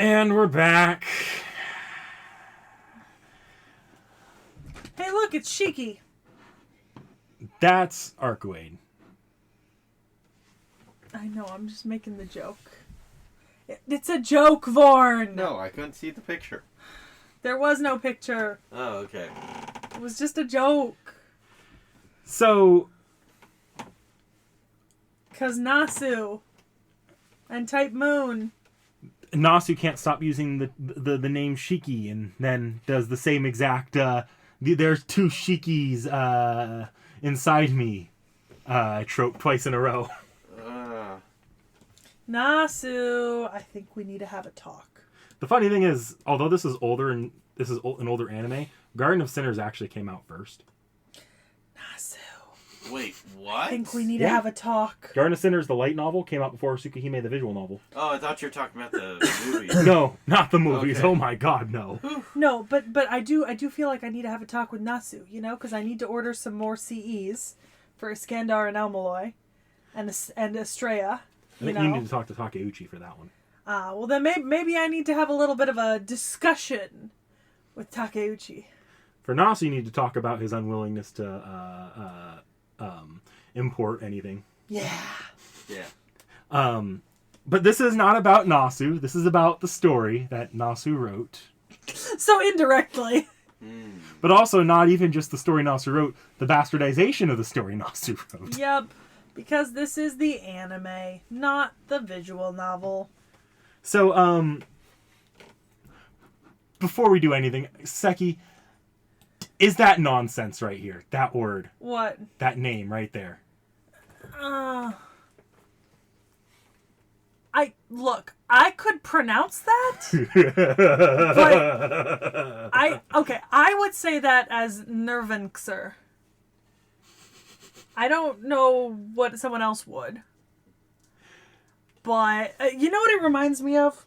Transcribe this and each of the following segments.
And we're back. Hey, look, it's Shiki. That's Arcuade. I know, I'm just making the joke. It's a joke, Vorn! No, I couldn't see the picture. There was no picture. Oh, okay. It was just a joke. So... Cause Nasu and Type Moon. Nasu can't stop using the name Shiki, and then does the same exact there's two Shikis inside me trope twice in a row. Nasu, I think we need to have a talk. The funny thing is, although this is older and this is an older anime, Garden of Sinners actually came out first. Nasu. Wait, what? I think we need to have a talk. Garden of Sinners, the light novel, came out before Tsukihime, the visual novel. Oh, I thought you were talking about the movies. No, not the movies. Okay. Oh my god, no. No, but I do feel like I need to have a talk with Nasu, you know, because I need to order some more CEs for Iskandar and Elmaloy and Estrella. I think you need to talk to Takeuchi for that one. Well then maybe I need to have a little bit of a discussion with Takeuchi. For Nasu, you need to talk about his unwillingness to import anything. Yeah. Yeah. But this is not about Nasu. This is about the story that Nasu wrote. So indirectly. But also not even just the story Nasu wrote, the bastardization of the story Nasu wrote. Yep. Because this is the anime, not the visual novel. So, before we do anything, Seki, is that nonsense right here? That word. What? That name right there. I could pronounce that, but I would say that as Nervenxer. I don't know what someone else would. But, you know what it reminds me of?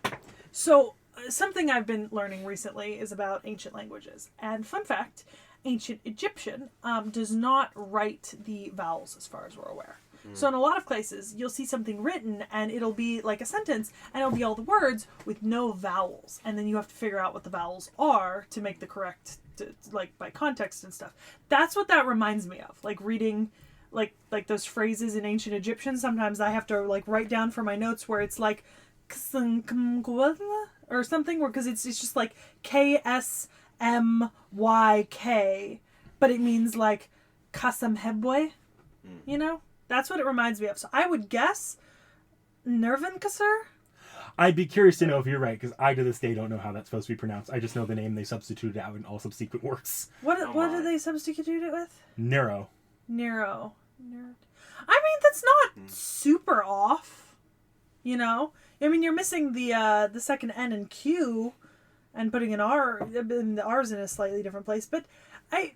So, something I've been learning recently is about ancient languages. And fun fact, ancient Egyptian does not write the vowels as far as we're aware. So in a lot of places, you'll see something written and it'll be like a sentence and it'll be all the words with no vowels. And then you have to figure out what the vowels are to make the correct, like by context and stuff. That's what that reminds me of. Like reading like those phrases in ancient Egyptian. Sometimes I have to like write down for my notes where it's like or something, or because it's just like KSMYK, but it means like Kasamhebwe, you know? That's what it reminds me of. So I would guess Nervenkasser? I'd be curious to know if you're right, because I to this day don't know how that's supposed to be pronounced. I just know the name they substituted out in all subsequent works. What do they substitute it with? Nero. I mean, that's not super off, you know? I mean, you're missing the second N and Q and putting an R, the R's in a slightly different place. But I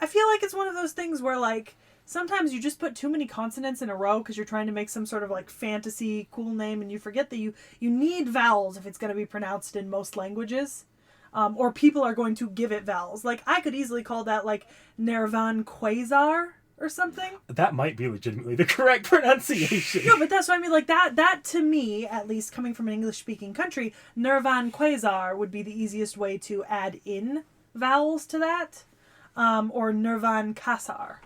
feel like it's one of those things where, like, sometimes you just put too many consonants in a row because you're trying to make some sort of, like, fantasy cool name, and you forget that you need vowels if it's going to be pronounced in most languages. Or people are going to give it vowels. Like, I could easily call that, like, Nervan Quasar or something. That might be legitimately the correct pronunciation. No, but that's what I mean. Like, that to me, at least coming from an English-speaking country, Nervan Quasar would be the easiest way to add in vowels to that. Or Nervan Kasar.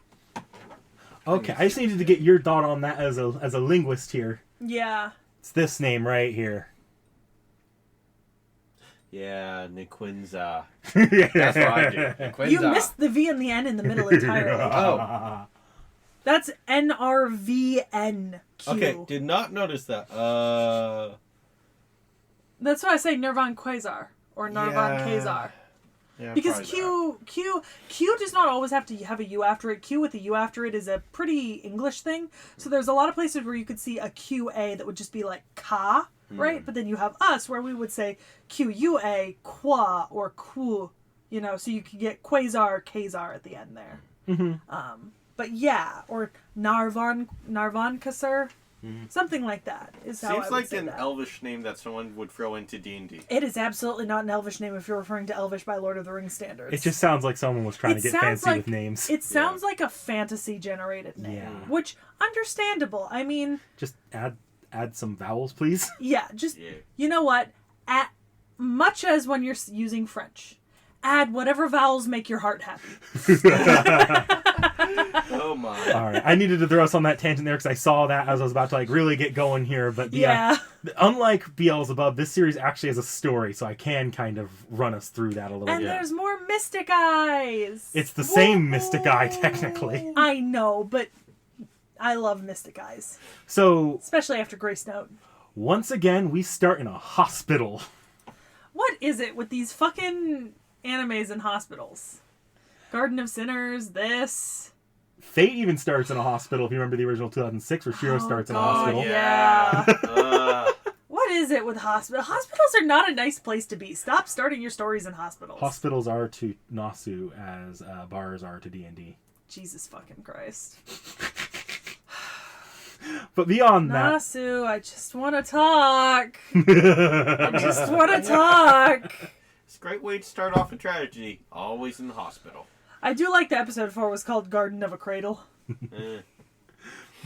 Okay, I just needed to get your thought on that as a linguist here. Yeah. It's this name right here. Yeah, Niquinza. That's what I do. Niquinza. You missed the V and the N in the middle entirely. Oh. That's NRVNQ. Okay, did not notice that. That's why I say Nervan Quasar or Nervan Quasar. Yeah, because Q does not always have to have a U after it. Q with a U after it is a pretty English thing. So there's a lot of places where you could see a QA that would just be like ka, right? But then you have us where we would say QUA, qua, or ku, you know, so you could get Quasar, Kazar at the end there. Mm-hmm. But yeah, or Narvankasar, something like that is how I would Seems like say an that. Elvish name that someone would throw into D&D. It is absolutely not an Elvish name if you're referring to Elvish by Lord of the Rings standards. It just sounds like someone was trying to get fancy with names. It sounds like a fantasy-generated name, which, understandable. I mean... Just add some vowels, please. Yeah, you know what? much as when you're using French. Add whatever vowels make your heart happy. Oh my. All right, I needed to throw us on that tangent there because I saw that as I was about to like really get going here. But unlike Beelzebub, this series actually has a story, so I can kind of run us through that a little And bit. there's more Mystic Eyes. It's the same Mystic Eye, technically. I know, but I love Mystic Eyes. So, especially after Grace Note. Once again, we start in a hospital. What is it with these fucking animes in hospitals? Garden of Sinners, this. Fate even starts in a hospital, if you remember the original 2006, where Shiro starts in a hospital. Yeah. What is it with hospitals? Hospitals are not a nice place to be. Stop starting your stories in hospitals. Hospitals are to Nasu as bars are to D&D. Jesus fucking Christ. But beyond that... Nasu, I just want to talk. I just want to talk. It's a great way to start off a tragedy. Always in the hospital. I do like the episode 4 was called Garden of a Cradle.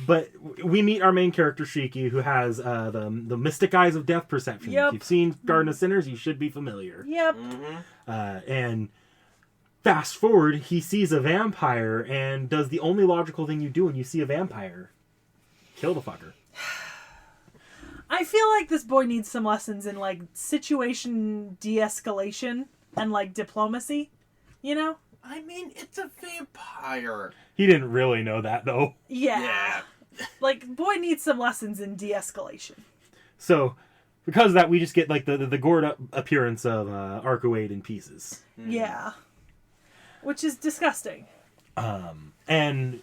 But we meet our main character, Shiki, who has the mystic eyes of death perception. Yep. If you've seen Garden of Sinners, you should be familiar. Yep. And fast forward, he sees a vampire and does the only logical thing you do when you see a vampire. Kill the fucker. I feel like this boy needs some lessons in, like, situation de-escalation and, like, diplomacy. You know? I mean, it's a vampire. He didn't really know that, though. Yeah. Like, boy needs some lessons in de-escalation. So, because of that, we just get, like, the gored up appearance of Arcoade in pieces. Yeah. Which is disgusting. And...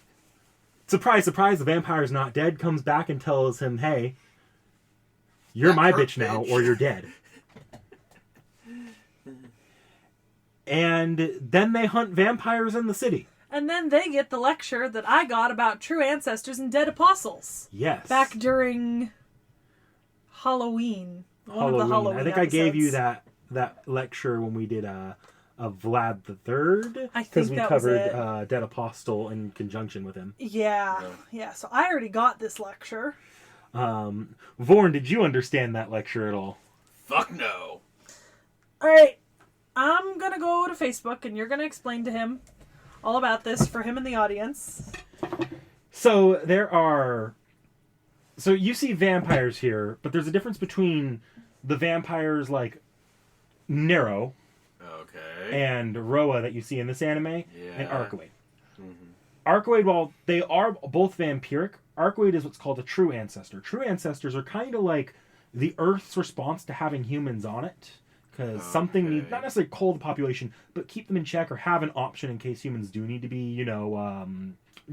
surprise, surprise, the vampire's not dead, comes back and tells him, hey, you're my bitch now, or you're dead. And then they hunt vampires in the city. And then they get the lecture that I got about true ancestors and dead apostles. Yes. Back during Halloween. One of the Halloween I think episodes. I gave you that lecture when we did a Vlad the Third. I think because we that covered was it. Dead Apostle in conjunction with him. Yeah. So I already got this lecture. Vorn, did you understand that lecture at all? Fuck no. Alright. I'm going to go to Facebook and you're going to explain to him all about this for him in the audience. So so you see vampires here, but there's a difference between the vampires like Nero and Roa that you see in this anime and Arcoade. Arcoade, while they are both vampiric, Arcoade is what's called a true ancestor. True ancestors are kind of like the Earth's response to having humans on it. Because something needs, not necessarily cull the population, but keep them in check or have an option in case humans do need to be,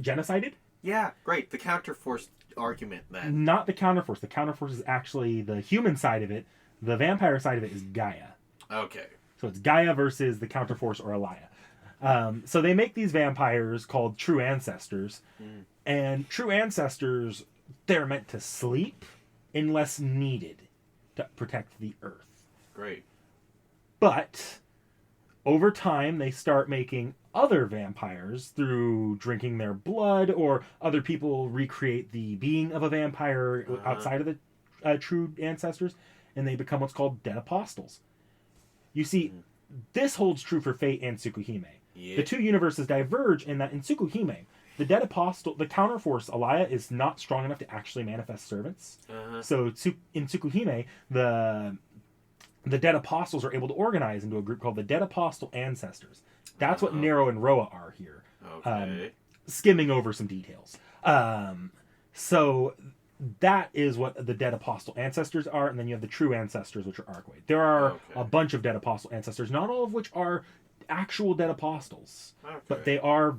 genocided. Yeah, great. The counterforce argument, then. Not the counterforce. The counterforce is actually the human side of it. The vampire side of it is Gaia. Okay. So it's Gaia versus the counterforce or Alaya. So they make these vampires called true ancestors. And true ancestors, they're meant to sleep unless needed to protect the Earth. Great. But over time, they start making other vampires through drinking their blood, or other people recreate the being of a vampire outside of the true ancestors, and they become what's called dead apostles. You see, this holds true for Fate and Tsukihime. The two universes diverge in that in Tsukihime, the dead apostle, the counterforce Alaya is not strong enough to actually manifest servants. So in Tsukihime, the dead apostles are able to organize into a group called the Dead Apostle Ancestors. That's what Nero and Roa are here. Okay. Skimming over some details. So that is what the Dead Apostle Ancestors are, and then you have the True Ancestors, which are Arcoade. There are a bunch of Dead Apostle Ancestors, not all of which are actual Dead Apostles, but they are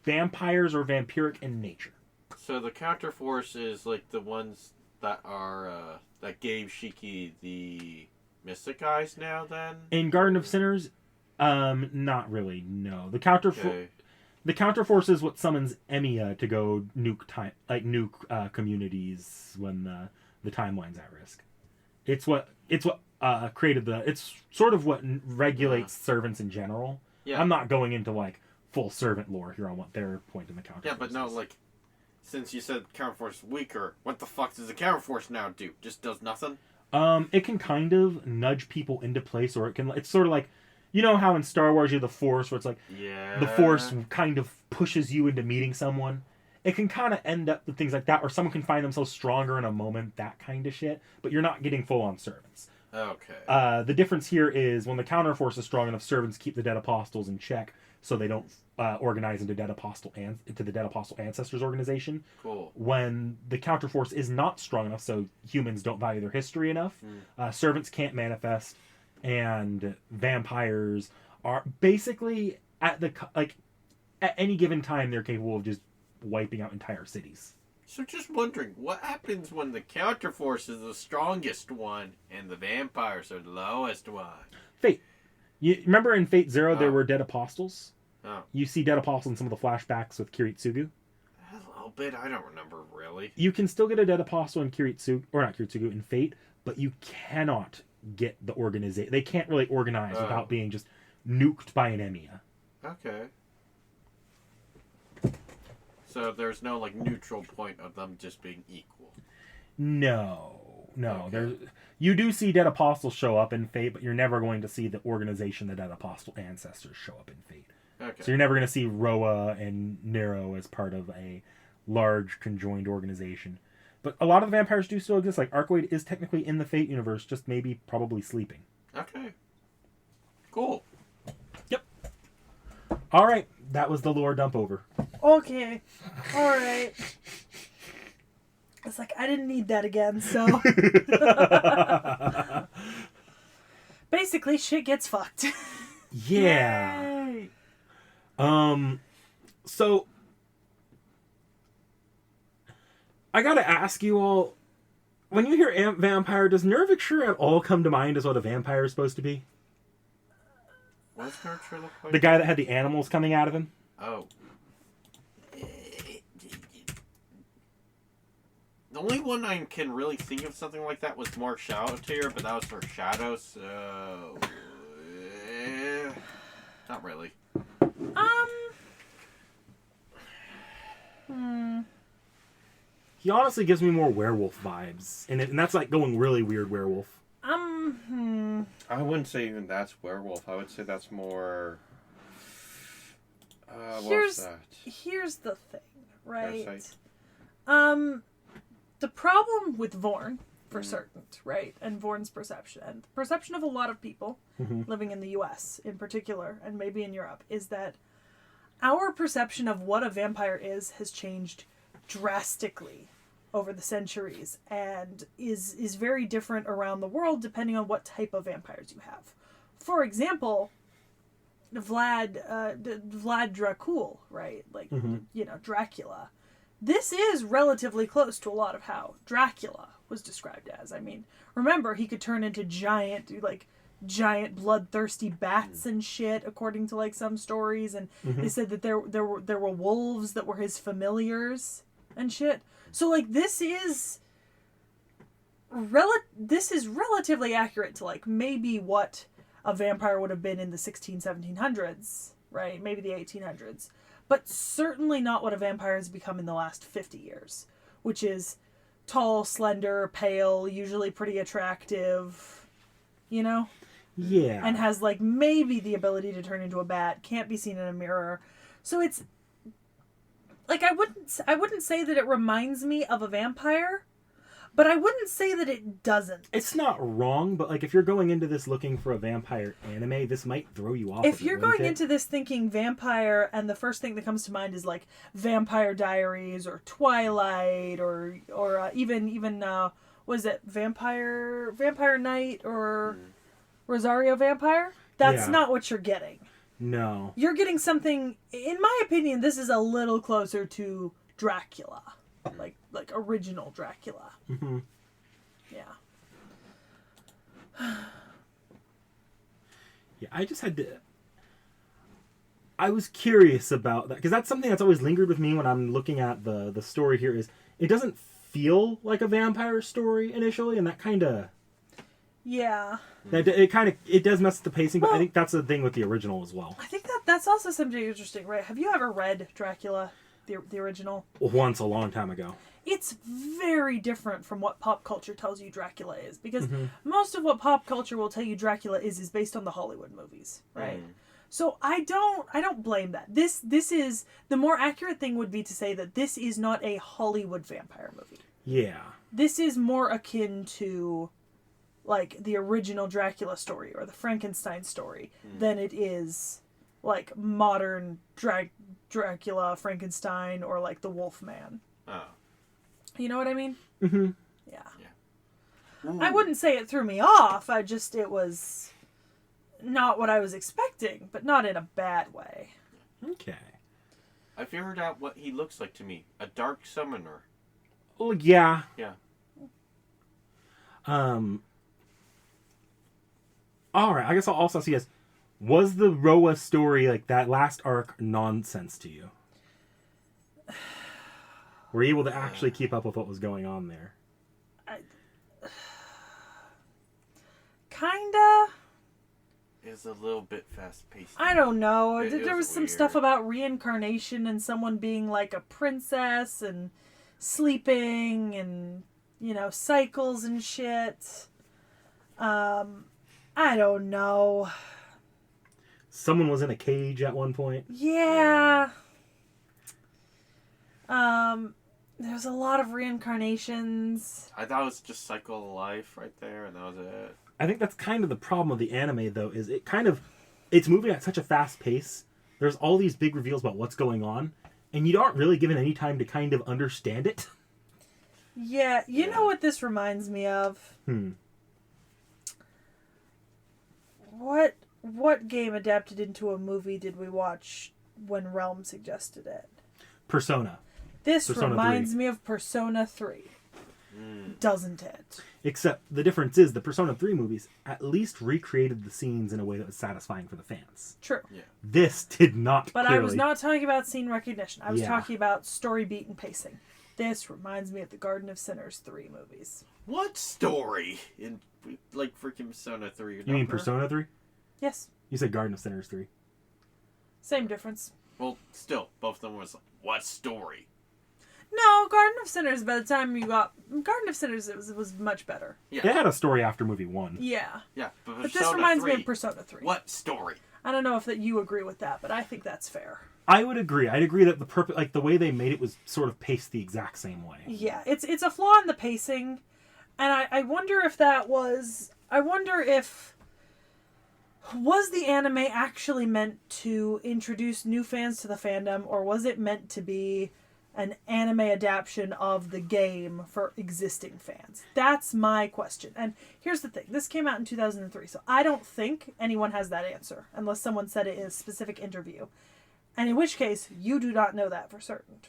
vampires or vampiric in nature. So the counterforce is like the ones that are that gave Shiki the Mystic Eyes now, then? In Garden of Sinners, not really, no. The counterforce is what summons Emiya to go nuke communities when the timeline's at risk. It's what created it's sort of what regulates servants in general. Yeah. I'm not going into like full servant lore here on what their point in the counterforce. Yeah, but no, like, since you said counterforce is weaker, what the fuck does the counterforce now do? Just does nothing? It can kind of nudge people into place, or it's sort of like, you know how in Star Wars you have the Force, where it's like, Yeah. the Force kind of pushes you into meeting someone. It can kind of end up with things like that, or someone can find themselves stronger in a moment, that kind of shit. But you're not getting full-on servants. Okay. The difference here is when the counter force is strong enough, servants keep the dead apostles in check, so they don't organize into the dead apostle ancestors organization. Cool. When the counter force is not strong enough, so humans don't value their history enough, servants can't manifest, and vampires are basically at any given time they're capable of just wiping out entire cities. So just wondering, what happens when the counterforce is the strongest one and the vampires are the lowest one? Fate. You remember in Fate Zero there were dead apostles? Oh. You see dead apostles in some of the flashbacks with Kiritsugu. A little bit. I don't remember really. You can still get a dead apostle in in Fate, but you cannot get the organization. They can't really organize without being just nuked by an Emiya. Okay. So there's no like neutral point of them just being equal. No. Okay. You do see dead apostles show up in Fate, but you're never going to see the organization the dead apostle ancestors show up in Fate. Okay. So you're never going to see Roa and Nero as part of a large conjoined organization. But a lot of the vampires do still exist. Like Arcoid is technically in the Fate universe, just maybe probably sleeping. Okay. Cool. Yep. All right, that was the lore dump over. Okay. All right. It's like I didn't need that again, so basically shit gets fucked. Yeah. Yay. So I gotta ask you all, when you hear vampire, does Nervicture at all come to mind as what a vampire is supposed to be? What's Nurture look like? The guy that had the animals coming out of him? Oh. The only one I can really think of something like that was more Shadow Tier, but that was for Shadow, so... not really. He honestly gives me more werewolf vibes, and that's like going really weird werewolf. I wouldn't say even that's werewolf. I would say that's more... what's that? Here's the thing, right? Parasite. The problem with Vorn, for certain, right? And Vorn's perception, and the perception of a lot of people living in the US in particular, and maybe in Europe, is that our perception of what a vampire is has changed drastically over the centuries, and is very different around the world depending on what type of vampires you have. For example, Vlad Dracul, right? Like, Dracula. This is relatively close to a lot of how Dracula was described as. I mean, remember, he could turn into giant bloodthirsty bats and shit, according to like some stories, and they said that there were wolves that were his familiars and shit. So like this is relatively accurate to like maybe what a vampire would have been in the 1700s, right? Maybe the 1800s. But certainly not what a vampire has become in the last 50 years, which is tall, slender, pale, usually pretty attractive, Yeah. and has like maybe the ability to turn into a bat, can't be seen in a mirror. So it's like I wouldn't say that it reminds me of a vampire, but I wouldn't say that it doesn't. It's not wrong, but like if you're going into this looking for a vampire anime, this might throw you off. If you're going into this thinking vampire, and the first thing that comes to mind is like Vampire Diaries or Twilight or even was it Vampire Night or Rosario Vampire? That's not what you're getting. No. You're getting something, in my opinion, this is a little closer to Dracula. Like original Dracula. Mm-hmm. Yeah. Yeah, I was curious about that, because that's something that's always lingered with me when I'm looking at the story here, is it doesn't feel like a vampire story initially, and that kind of... Yeah. It does mess with the pacing, but Well, I think that's the thing with the original as well. I think that's also something interesting, right? Have you ever read Dracula? the original. Once a long time ago. It's very different from what pop culture tells you Dracula is, because most of what pop culture will tell you Dracula is based on the Hollywood movies, right? So I don't blame that. This is, the more accurate thing would be to say that this is not a Hollywood vampire movie. Yeah. This is more akin to like the original Dracula story or the Frankenstein story than it is like modern Dracula, Frankenstein, or like the Wolfman. Oh. You know what I mean? Mm-hmm. Yeah. Ooh. I wouldn't say it threw me off. It was not what I was expecting, but not in a bad way. Okay. I figured out what he looks like to me. A dark summoner. Well, yeah. Yeah. All right. I guess I'll also see as, was the Roa story, like that last arc, nonsense to you? Were you able to actually keep up with what was going on there? Kinda. It's a little bit fast paced. I don't know. It There was is some weird. stuff about reincarnation and someone being like a princess and sleeping and, you know, cycles and shit. I don't know. Someone was in a cage at one point. Yeah. There's a lot of reincarnations. I thought it was just cycle of life right there, and that was it. I think that's kind of the problem with the anime, though, is it's moving at such a fast pace. There's all these big reveals about what's going on, and you aren't really given any time to kind of understand it. Yeah, you know what this reminds me of? What game adapted into a movie did we watch when Realm suggested it? Persona. This Persona reminds 3. me of Persona 3. Doesn't it? Except the difference is the Persona 3 movies at least recreated the scenes in a way that was satisfying for the fans. True. Yeah. This did not. But clearly. I was not talking about scene recognition. I was Yeah. talking about story beat and pacing. This reminds me of the Garden of Sinners 3 movies. What story in like freaking Persona 3? You mean Persona 3? Yes. You said Garden of Sinners 3. Same difference. Well, still, both of them was like, what story? No, Garden of Sinners, by the time you got... Garden of Sinners, it was much better. Yeah. It had a story after movie 1. Yeah. Yeah, but But this reminds me of Persona Persona 3. What story? I don't know if that you agree with that, but I think that's fair. I would agree. I'd agree that the way they made it was sort of paced the exact same way. Yeah, it's a flaw in the pacing, and I wonder if that was... I wonder if... Was the anime actually meant to introduce new fans to the fandom, or was it meant to be an anime adaptation of the game for existing fans? That's my question. And here's the thing. This came out in 2003, so I don't think anyone has that answer, unless someone said it in a specific interview. And in which case, you do not know that for certain.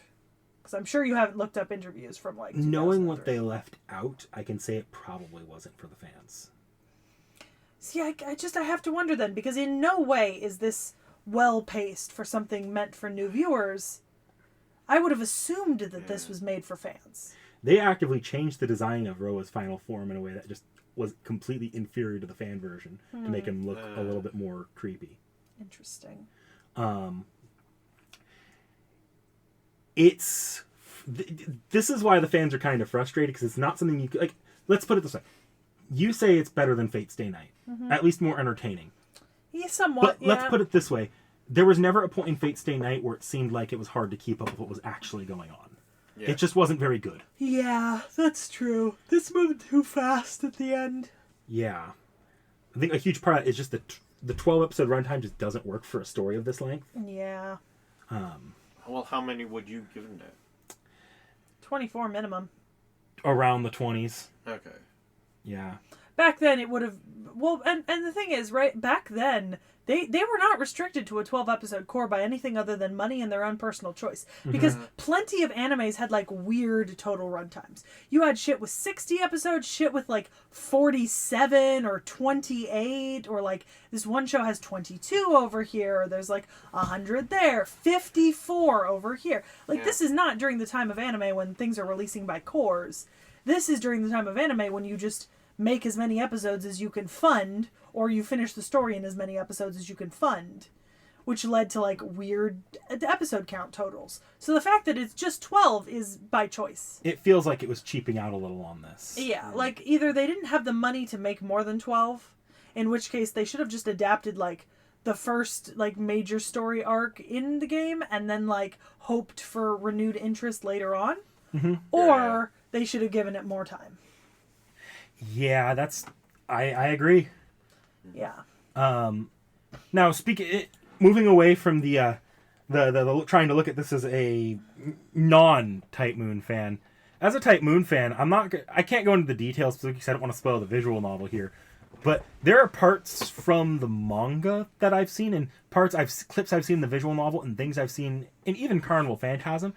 Because I'm sure you haven't looked up interviews from, like, 2003. Knowing what they left out, I can say it probably wasn't for the fans. See, I have to wonder then, because in no way is this well-paced for something meant for new viewers. I would have assumed that this was made for fans. They actively changed the design of Roa's final form in a way that just was completely inferior to the fan version to make him look a little bit more creepy. Interesting. This is why the fans are kind of frustrated, because it's not something you could, like, let's put it this way. You say it's better than Fate Stay Night. At least more entertaining. Yeah, somewhat, But let's put it this way. There was never a point in Fate Stay Night where it seemed like it was hard to keep up with what was actually going on. Yeah. It just wasn't very good. Yeah, that's true. This moved too fast at the end. Yeah. I think a huge part of that is just the 12-episode runtime just doesn't work for a story of this length. Yeah. Well, how many would you give it? 24 minimum. Around the 20s. Okay. Yeah. Back then it would have... Well, and the thing is, right, back then, they were not restricted to a 12-episode core by anything other than money and their own personal choice. Because plenty of animes had, like, weird total runtimes. You had shit with 60 episodes, shit with, like, 47 or 28, or, like, this one show has 22 over here, or there's, like, 100 there, 54 over here. Like, this is not during the time of anime when things are releasing by cores. This is during the time of anime when you just make as many episodes as you can fund, or you finish the story in as many episodes as you can fund. which led to like weird episode count totals. So the fact that it's just 12 is by choice. It feels like it was cheaping out a little on this. Yeah, like either they didn't have the money to make more than 12, in which case they should have just adapted like the first like major story arc in the game and then like hoped for renewed interest later on, or they should have given it more time. Yeah, I agree. Yeah. Now moving away from the trying to look at this as a non-Type Moon fan. As a Type Moon fan, I can't go into the details because I don't want to spoil the visual novel here. But there are parts from the manga that I've seen, and clips I've seen in the visual novel, and things I've seen in even Carnival Phantasm,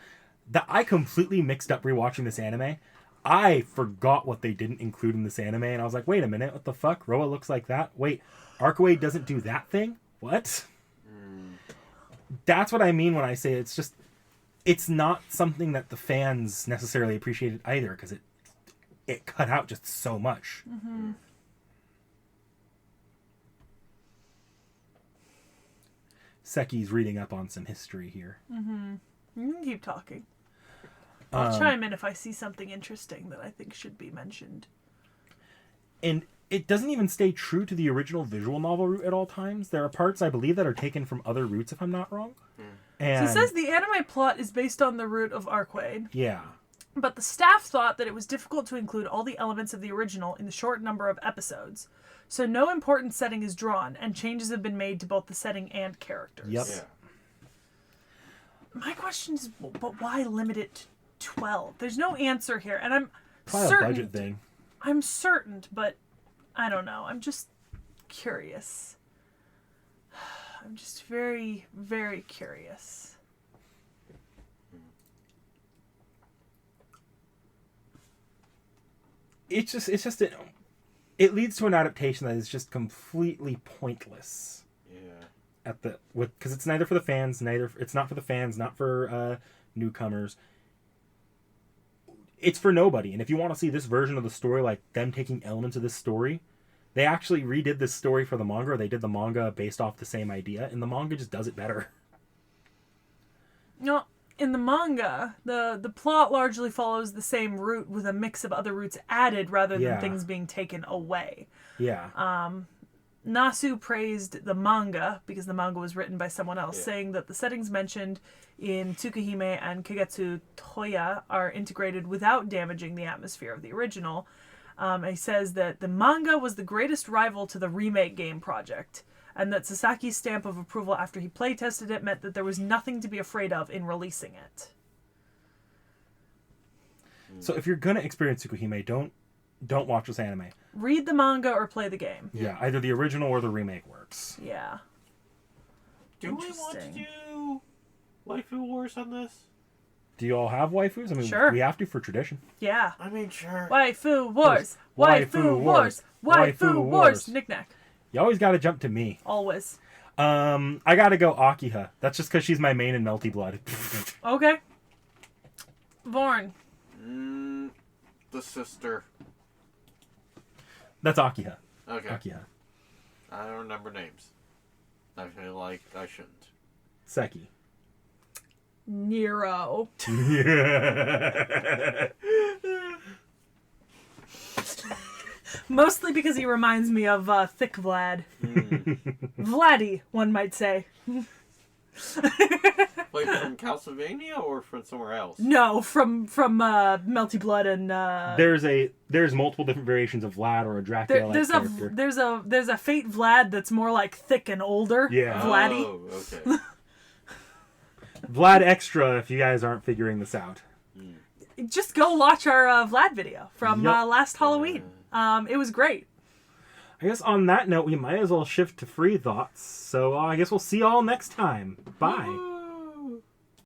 that I completely mixed up rewatching this anime. I forgot what they didn't include in this anime, and I was like, wait a minute, what the fuck? Roa looks like that? Wait, Arkaway doesn't do that thing? What? That's what I mean when I say it's not something that the fans necessarily appreciated either, because it cut out just so much. Mm-hmm. Seki's reading up on some history here. Mm-hmm. You can keep talking. I'll chime in if I see something interesting that I think should be mentioned. And it doesn't even stay true to the original visual novel route at all times. There are parts, I believe, that are taken from other routes, if I'm not wrong. And So it says the anime plot is based on the route of Arcwade. yeah. But the staff thought that it was difficult to include all the elements of the original in the short number of episodes. So no important setting is drawn, and changes have been made to both the setting and characters. Yep. Yeah. My question is, but why limit it to 12? There's no answer here, and I'm Probably certain. a budget thing. I'm certain, but I don't know. I'm just curious. I'm just very, very curious. It leads to an adaptation that is just completely pointless. Yeah. Because it's neither for the fans, it's not for the fans, not for newcomers. It's for nobody. And if you want to see this version of the story, like them taking elements of this story, they actually redid this story for the manga, or they did the manga based off the same idea, and the manga just does it better. No, in the manga, the plot largely follows the same route with a mix of other routes added rather than Yeah. things being taken away. Yeah. Nasu praised the manga, because the manga was written by someone else, Yeah. saying that the settings mentioned in Tsukihime and Kagetsu Toya are integrated without damaging the atmosphere of the original. He says that the manga was the greatest rival to the remake game project, and that Sasaki's stamp of approval after he playtested it meant that there was nothing to be afraid of in releasing it. So if you're gonna experience Tsukihime, don't watch this anime. Read the manga or play the game. Yeah, either the original or the remake works. Yeah. Do we want to Interesting. do waifu wars on this? Do you all have waifus? I mean, Sure. we have to for tradition. Yeah. I mean, sure. Waifu wars. Waifu Waifu wars. wars. Waifu Waifu wars. wars. Knick-knack. You always gotta jump to me. Always. I gotta go Akiha. That's just because she's my main in Melty Blood. Okay. Vorn. The sister. That's Akiha. Okay. Akiha. I don't remember names. I feel like I shouldn't. Seki. Nero. Mostly because he reminds me of Thick Vlad. Vladdy, one might say. Wait, from Castlevania or from somewhere else? No, from Melty Blood and There's multiple different variations of Vlad or a Dracula character. there's a Fate Vlad that's more like thick and older. Yeah. Vladdy. Oh, okay. Vlad Extra, if you guys aren't figuring this out. Just go watch our Vlad video from Yep. last Halloween. It was great. I guess on that note, we might as well shift to free thoughts. So I guess we'll see y'all next time. Bye.